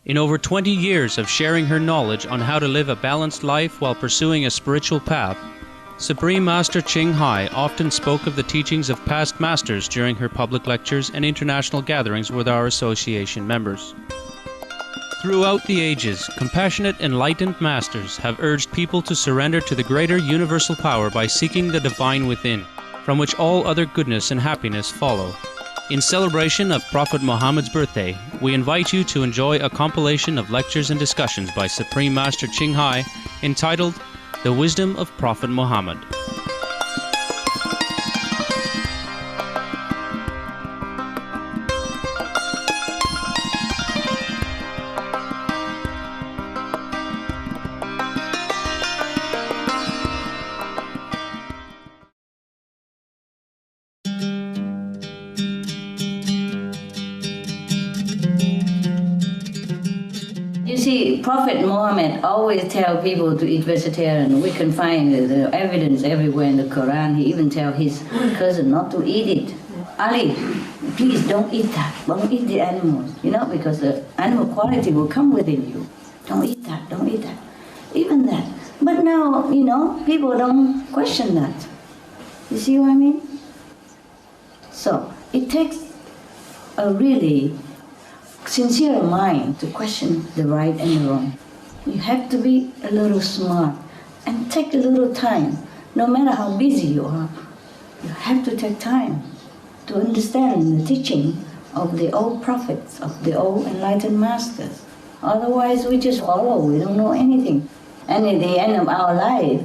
In over 20 years of sharing her knowledge on how to live a balanced life while pursuing a spiritual path, Supreme Master Chinghai often spoke of the teachings of past masters during her public lectures and international gatherings with our association members. Throughout the ages, compassionate, enlightened masters have urged people to surrender to the greater universal power by seeking the divine within, from which all other goodness and happiness follow. In celebration of Prophet Muhammad's birthday, we invite you to enjoy a compilation of lectures and discussions by Supreme Master Chinghai entitled The Wisdom of Prophet Muhammad. You see, Prophet Muhammad always tell people to eat vegetarian. We can find the evidence everywhere in the Quran. He even tell his cousin not to eat it. Ali, please don't eat that. Don't eat the animals, because the animal quality will come within you. Don't eat that, don't eat that. Even that. But now, people don't question that. You see what I mean? So, it takes a really sincere mind to question the right and the wrong. You have to be a little smart and take a little time. No matter how busy you are, you have to take time to understand the teaching of the old prophets, of the old enlightened masters. Otherwise, we just follow. We don't know anything. And at the end of our life,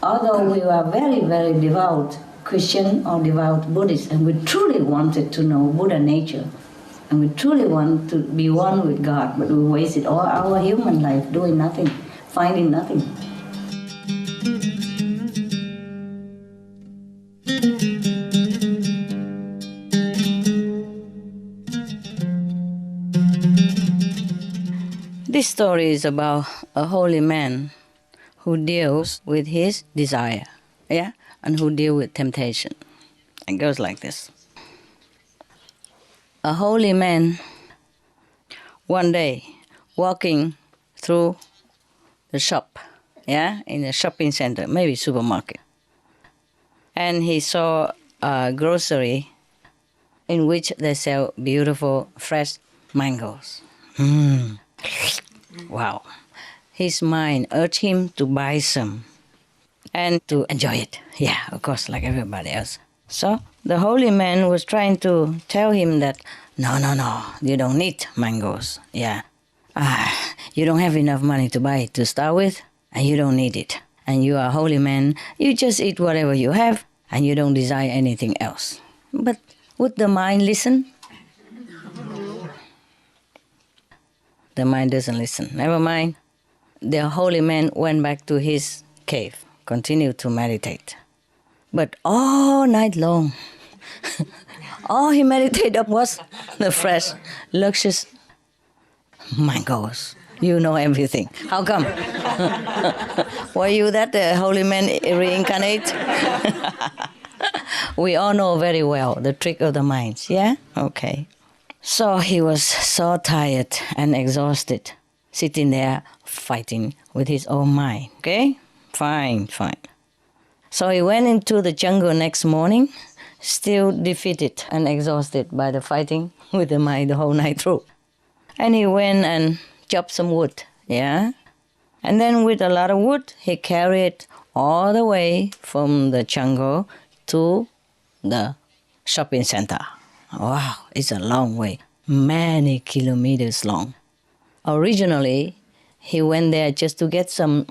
although we were very, very devout Christian or devout Buddhist, and we truly wanted to know Buddha nature, and we truly want to be one with God, but we wasted all our human life doing nothing, finding nothing. This story is about a holy man who deals with his desire, and who deals with temptation. It goes like this. A holy man, one day, walking through the shop, in a shopping center, maybe supermarket. And he saw a grocery in which they sell beautiful, fresh mangoes. Wow. His mind urged him to buy some and to enjoy it. Yeah, of course, like everybody else. So the holy man was trying to tell him that, no, you don't need mangoes. You don't have enough money to buy it to start with, and you don't need it. And you are a holy man, you just eat whatever you have, and you don't desire anything else. But would the mind listen? The mind doesn't listen. Never mind. The holy man went back to his cave, continued to meditate. But all night long, all he meditated was the fresh, luscious mangoes. You know everything. How come? Were you that holy man reincarnate? We all know very well the trick of the minds, yeah? Okay. So he was so tired and exhausted, sitting there fighting with his own mind, okay? Fine. So he went into the jungle next morning, still defeated and exhausted by the fighting with the mind the whole night through. And he went and chopped some wood, And then with a lot of wood, he carried all the way from the jungle to the shopping center. Wow, it's a long way, many kilometers long. Originally, he went there just to get some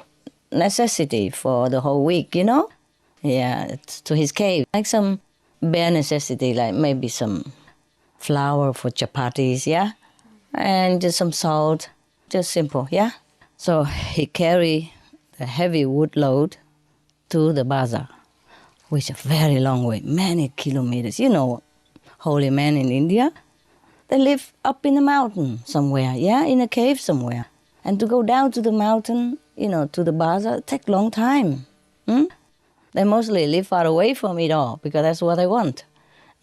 necessity for the whole week, to his cave, like some bare necessity, like maybe some flour for chapatis, and just some salt, just simple, So he carried the heavy wood load to the bazaar, which is a very long way, many kilometers. Holy men in India, they live up in the mountain somewhere, in a cave somewhere. And to go down to the mountain, to the bazaar, it takes a long time. They mostly live far away from it all because that's what they want.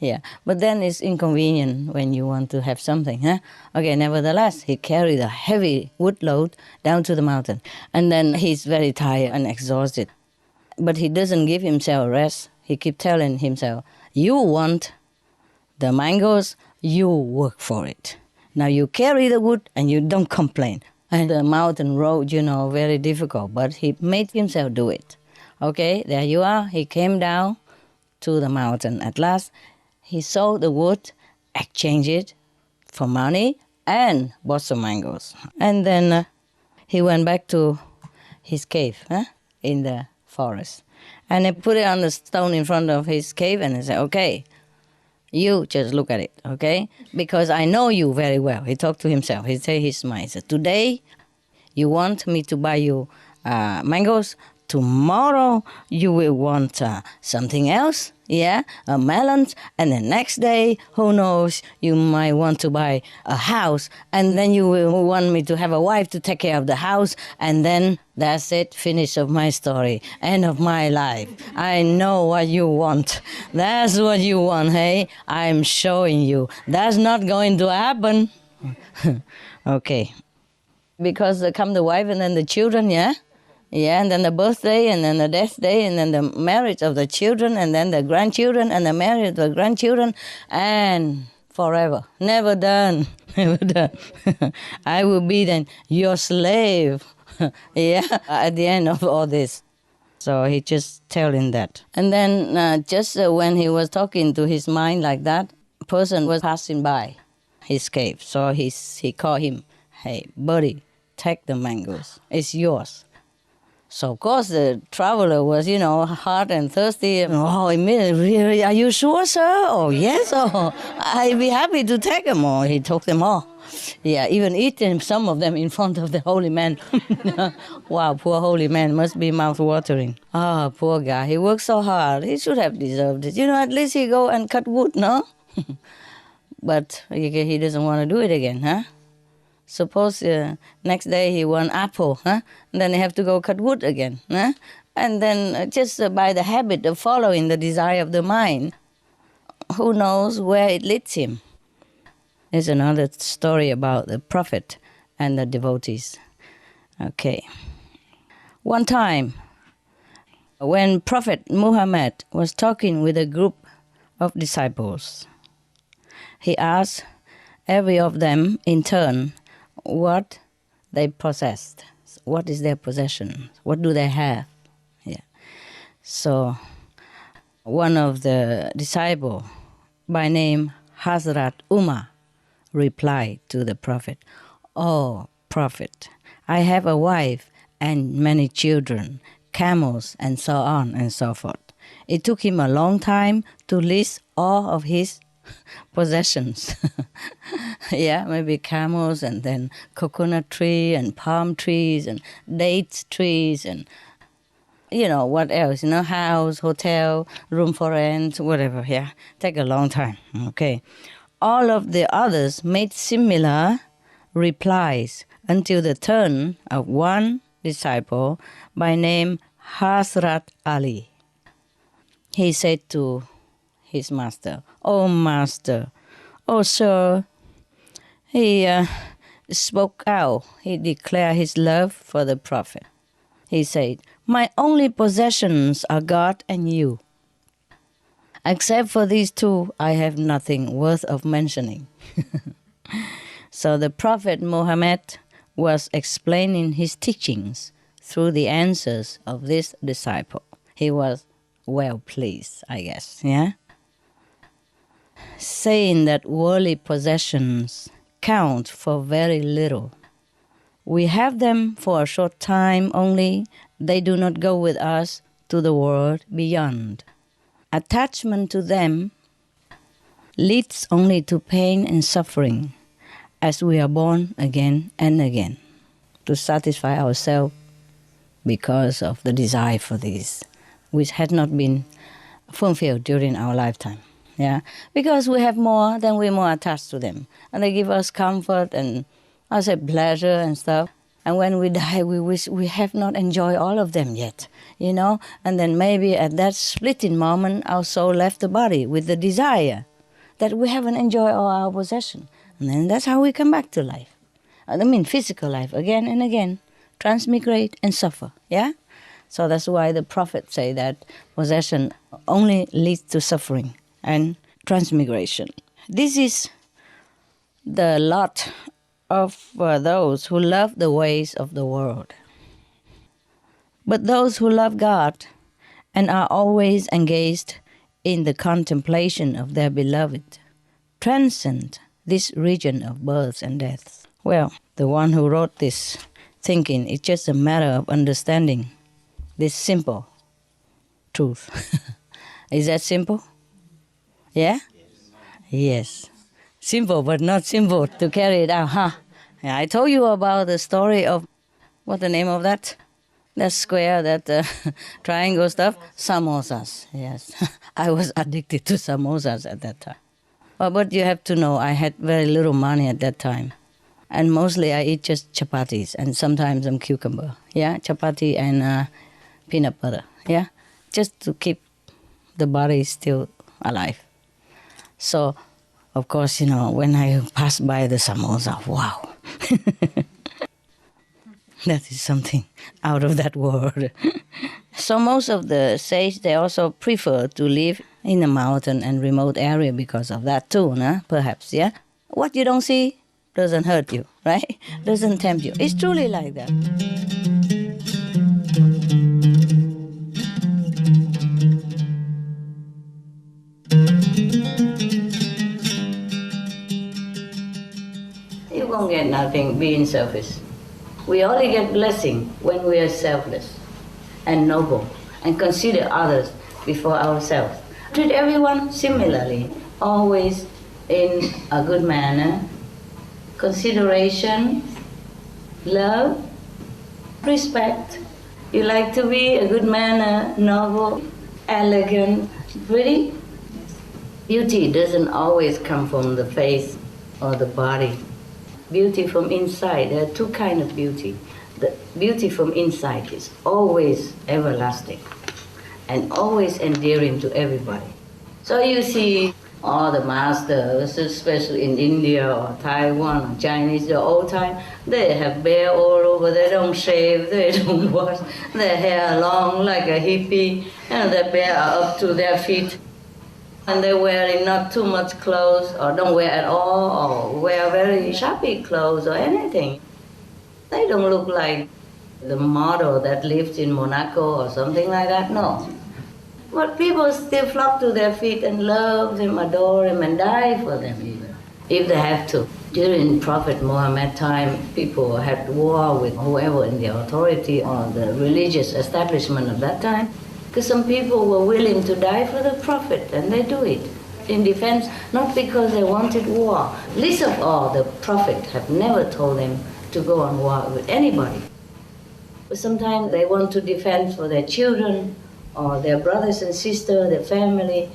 Yeah, but then it's inconvenient when you want to have something, huh? Okay, nevertheless, he carried a heavy wood load down to the mountain. And then he's very tired and exhausted. But he doesn't give himself rest. He keeps telling himself, you want the mangoes, you work for it. Now you carry the wood and you don't complain. And the mountain road, very difficult, but he made himself do it. Okay, there you are. He came down to the mountain. At last, he sold the wood, exchanged it for money, and bought some mangoes. And then he went back to his cave in the forest. And he put it on the stone in front of his cave and he said, okay, you just look at it, okay? Because I know you very well. He talked to himself. He said his mind. He said, today you want me to buy you mangoes. Tomorrow you will want something else, melons. And the next day, who knows, you might want to buy a house. And then you will want me to have a wife to take care of the house. And then that's it, finish of my story, end of my life. I know what you want. That's what you want, hey? I'm showing you. That's not going to happen. Okay. Because come the wife and then the children, yeah? Yeah, and then the birthday, and then the death day, and then the marriage of the children, and then the grandchildren, and the marriage of the grandchildren, and forever. Never done. Never done. I will be then your slave. At the end of all this. So he just telling that. And then just when he was talking to his mind like that, a person was passing by his cave. So he called him, hey, buddy, take the mangoes. It's yours. So, of course, the traveler was, hot and thirsty. Oh, immediately, really, are you sure, sir? Oh, yes. Oh, I'd be happy to take them all. He took them all. Yeah, even eating some of them in front of the holy man. Wow, poor holy man must be mouth-watering. Ah, poor guy. He worked so hard. He should have deserved it. At least he go and cut wood, no? But he doesn't want to do it again, huh? Suppose next day he want apple, huh? And then he have to go cut wood again, huh? And then just by the habit of following the desire of the mind, who knows where it leads him. There's another story about the prophet and the devotees. Okay. One time, when Prophet Muhammad was talking with a group of disciples, he asked every of them in turn what they possessed. What is their possession? What do they have? Yeah. So one of the disciples by name Hazrat Umar replied to the Prophet, "Oh, Prophet, I have a wife and many children, camels, and so on and so forth." It took him a long time to list all of his possessions. Yeah, maybe camels and then coconut tree and palm trees and date trees and what else, house, hotel, room for rent, whatever, yeah. Take a long time, okay. All of the others made similar replies until the turn of one disciple by name Hazrat Ali. He said to his master, "Oh, master, oh, sir." He spoke out. He declared his love for the Prophet. He said, "My only possessions are God and you. Except for these two, I have nothing worth of mentioning." So the Prophet Muhammad was explaining his teachings through the answers of this disciple. He was well pleased, I guess, yeah? Saying that worldly possessions count for very little. We have them for a short time only. They do not go with us to the world beyond. Attachment to them leads only to pain and suffering as we are born again and again to satisfy ourselves because of the desire for these, which had not been fulfilled during our lifetime. Yeah, because we have more, then we're more attached to them. And they give us comfort and, pleasure and stuff. And when we die, we wish we have not enjoyed all of them yet, And then maybe at that splitting moment, our soul left the body with the desire. that we haven't enjoyed all our possession. And then that's how we come back to life. I mean, physical life, again and again, transmigrate and suffer, yeah? So that's why the prophets say that possession only leads to suffering and transmigration. This is the lot of those who love the ways of the world. But those who love God and are always engaged in the contemplation of their beloved transcend this region of births and deaths. Well, the one who wrote this thinking, it's just a matter of understanding this simple truth. Is that simple? Yeah? Yes. Simple, but not simple to carry it out, huh? Yeah, I told you about the story of, what's the name of that? That square, that triangle stuff? Samosas, yes. I was addicted to samosas at that time. But you have to know, I had very little money at that time. And mostly I eat just chapatis and sometimes some cucumber. Yeah, chapati and peanut butter. Yeah, just to keep the body still alive. So, of course, when I pass by the samosa, wow. That is something out of that world. So most of the sages, they also prefer to live in a mountain and remote area because of that too, perhaps, yeah? What you don't see doesn't hurt you, right? Doesn't tempt you. It's truly like that. You won't get nothing being selfish. We only get blessing when we are selfless and noble and consider others before ourselves. Treat everyone similarly, always in a good manner. Consideration, love, respect. You like to be a good manner, noble, elegant, pretty. Beauty doesn't always come from the face or the body. Beauty from inside, there are two kinds of beauty. The beauty from inside is always everlasting and always endearing to everybody. So you see all the masters, especially in India or Taiwan or Chinese, the old time, they have hair all over, they don't shave, they don't wash, their hair long like a hippie, and their hair are up to their feet. And they're wearing not too much clothes, or don't wear at all, or wear very shabby clothes or anything. They don't look like the model that lives in Monaco or something like that, no. But people still flock to their feet and love them, adore them, and die for them even, if they have to. During Prophet Muhammad time, people had war with whoever in the authority or the religious establishment of that time. Because some people were willing to die for the Prophet, and they do it in defense, not because they wanted war. Least of all, the Prophet have never told them to go on war with anybody. But sometimes they want to defend for their children, or their brothers and sisters, their family.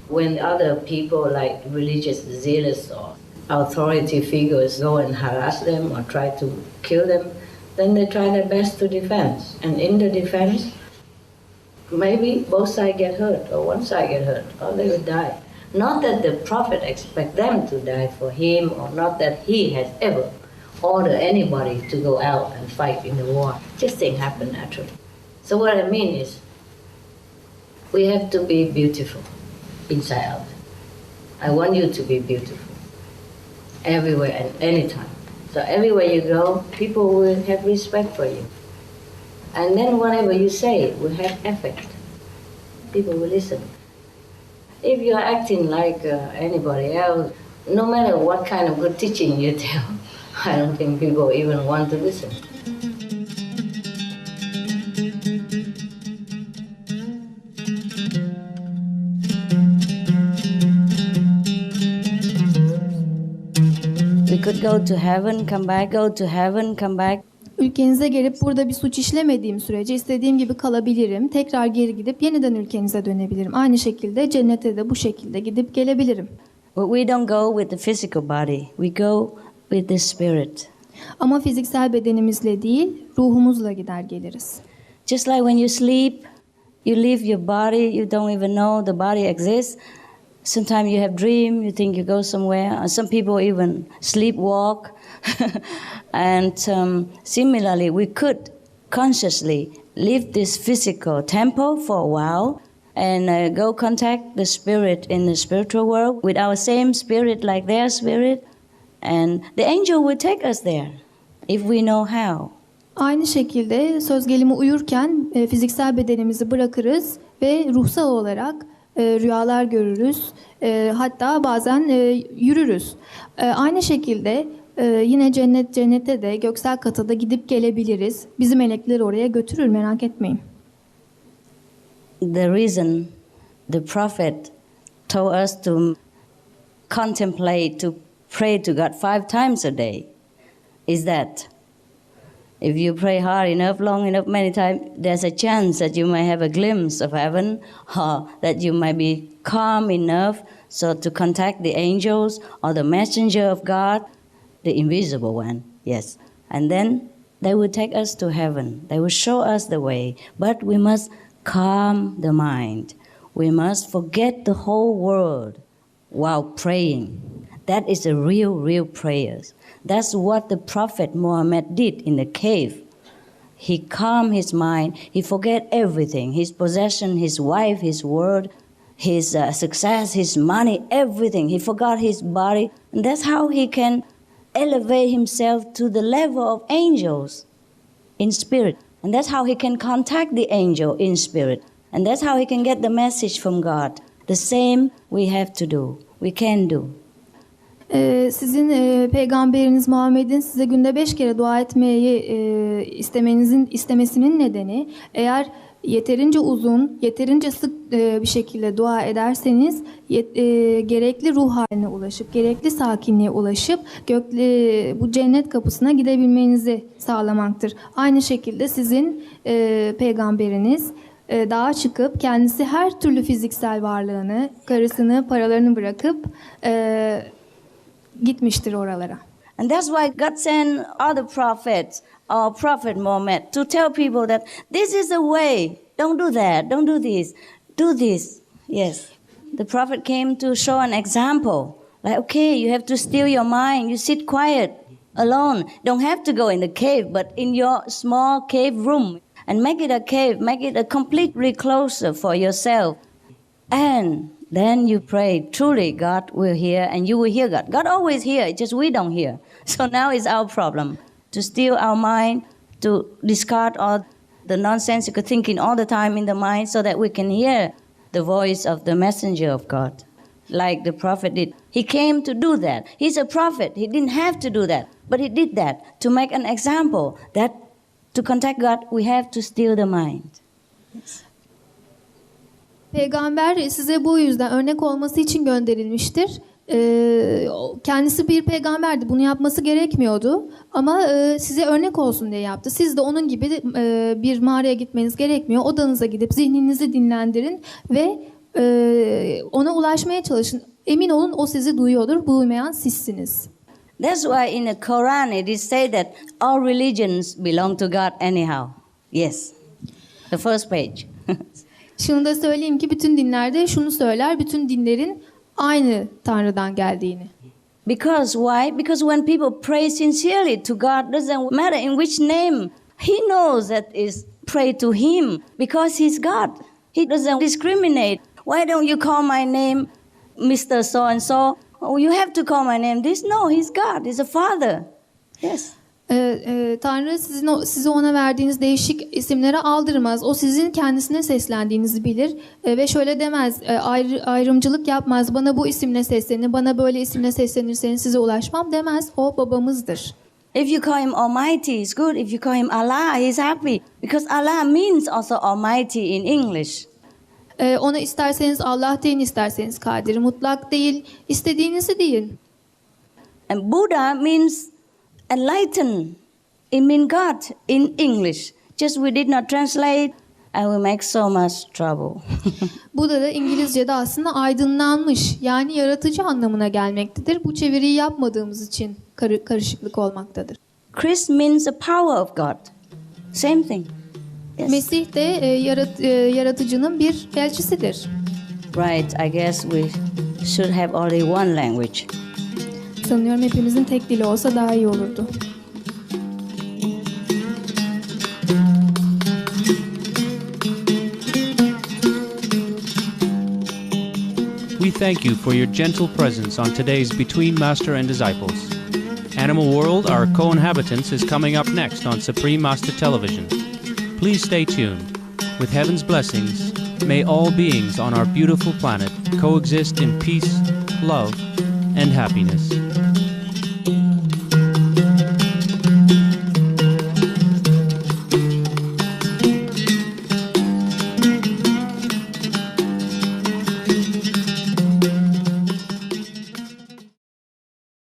When other people like religious zealots or authority figures go and harass them or try to kill them, then they try their best to defend. And in the defense, maybe both sides get hurt, or one side get hurt, or they will die. Not that the Prophet expect them to die for him, or not that he has ever ordered anybody to go out and fight in the war. Just things happen naturally. So what I mean is, we have to be beautiful, inside out. I want you to be beautiful, everywhere and anytime. So everywhere you go, people will have respect for you. And then whatever you say will have effect. People will listen. If you're acting like anybody else, no matter what kind of good teaching you tell, I don't think people even want to listen. We could go to heaven, come back, go to heaven, come back. Ülkenize gelip burada bir suç işlemediğim sürece istediğim gibi kalabilirim. Tekrar geri gidip yeniden ülkenize dönebilirim. Aynı şekilde cennete de bu şekilde gidip gelebilirim. But we don't go with the physical body. We go with the spirit. Ama fiziksel bedenimizle değil, ruhumuzla gider geliriz. Just like when you sleep, you leave your body, you don't even know the body exists. Sometimes you have dream, you think you go somewhere. And some people even sleepwalk. And similarly, we could consciously leave this physical temple for a while and go contact the spirit in the spiritual world with our same spirit like their spirit. And the angel will take us there if we know how. Aynı şekilde söz gelimi uyurken fiziksel bedenimizi bırakırız ve ruhsal olarak rüyalar görürüz. Hatta bazen yürürüz. Aynı şekilde yine cennette de göksel kata da gidip gelebiliriz. Bizi melekler oraya götürür, merak etmeyin. The reason the prophet told us to contemplate, to pray to God 5 times a day is that if you pray hard enough, long enough, many times, there's a chance that you might have a glimpse of heaven, or that you might be calm enough so to contact the angels or the messenger of God, the invisible one, yes. And then they will take us to heaven. They will show us the way. But we must calm the mind. We must forget the whole world while praying. That is a real prayer. That's what the Prophet Muhammad did in the cave. He calmed his mind. He forget everything, his possession, his wife, his word, his success, his money, everything. He forgot his body. And that's how he can elevate himself to the level of angels in spirit. And that's how he can contact the angel in spirit. And that's how he can get the message from God. The same we have to do. We can do. Sizin peygamberiniz Muhammed'in size günde 5 kere dua etmeyi istemesinin nedeni, eğer yeterince uzun, yeterince sık bir şekilde dua ederseniz gerekli ruh haline ulaşıp, gerekli sakinliğe ulaşıp bu cennet kapısına gidebilmenizi sağlamaktır. Aynı şekilde sizin peygamberiniz dağa çıkıp kendisi her türlü fiziksel varlığını, karısını, paralarını bırakıp gitmiştir oralara. And that's why God sent other prophets, or Prophet Muhammad, to tell people that this is the way. Don't do that. Don't do this. Do this. Yes. The prophet came to show an example. Like, okay, you have to still your mind. You sit quiet, alone. Don't have to go in the cave, but in your small cave room. And make it a cave. Make it a complete recloser for yourself. And then you pray, truly God will hear and you will hear God. God always hears, just we don't hear. So now it's our problem to still our mind, to discard all the nonsensical thinking all the time in the mind so that we can hear the voice of the messenger of God, like the prophet did. He came to do that. He's a prophet. He didn't have to do that, but he did that to make an example that to contact God, we have to still the mind. Yes. Peygamber size bu yüzden örnek olması için gönderilmiştir. Kendisi bir peygamberdi. Bunu yapması gerekmiyordu. Ama size örnek olsun diye yaptı. Siz de onun gibi bir mağaraya gitmeniz gerekmiyor. Odanıza gidip zihninizi dinlendirin ve ona ulaşmaya çalışın. Emin olun o sizi duyuyordur. Duymayan sizsiniz. That's why in the Quran it is said that all religions belong to God anyhow. Yes. The first page. Şunu da söyleyeyim ki bütün dinlerde şunu söyler, bütün dinlerin aynı Tanrı'dan geldiğini. Because why? Because when people pray sincerely to God, doesn't matter in which name, He knows that is pray to Him because He's God. He doesn't discriminate. Why don't you call my name Mr. So and so? Oh, you have to call my name this. No, He's God. He's a Father. Yes. Tanrı size ona verdiğiniz değişik isimlere aldırmaz. O sizin kendisine seslendiğinizi bilir ve şöyle demez, ayrımcılık yapmaz. Bana bu isimle seslenin, bana böyle isimle seslenirseniz size ulaşmam demez. O babamızdır. If you call Him Almighty, it's good. If you call Him Allah, He's happy. Because Allah means also Almighty in English. Ona isterseniz Allah deyin, isterseniz Kadir mutlak değil. İstediğinizi deyin. And Buddha means enlighten. It means God in English. Just we did not translate and we make so much trouble. Buddha da İngilizce'de aslında aydınlanmış, yani yaratıcı anlamına gelmektedir. Bu çeviriyi yapmadığımız için karışıklık olmaktadır. Christ means the power of God. Same thing. Yes. Mesih de yaratıcının bir elçisidir. Right, I guess we should have only one language. Sanıyorum hepimizin tek dili olsa daha iyi olurdu. We thank you for your gentle presence on today's Between Master and Disciples. Animal World, Our Co-Inhabitants is coming up next on Supreme Master Television. Please stay tuned. With heaven's blessings, may all beings on our beautiful planet coexist in peace, love, and happiness.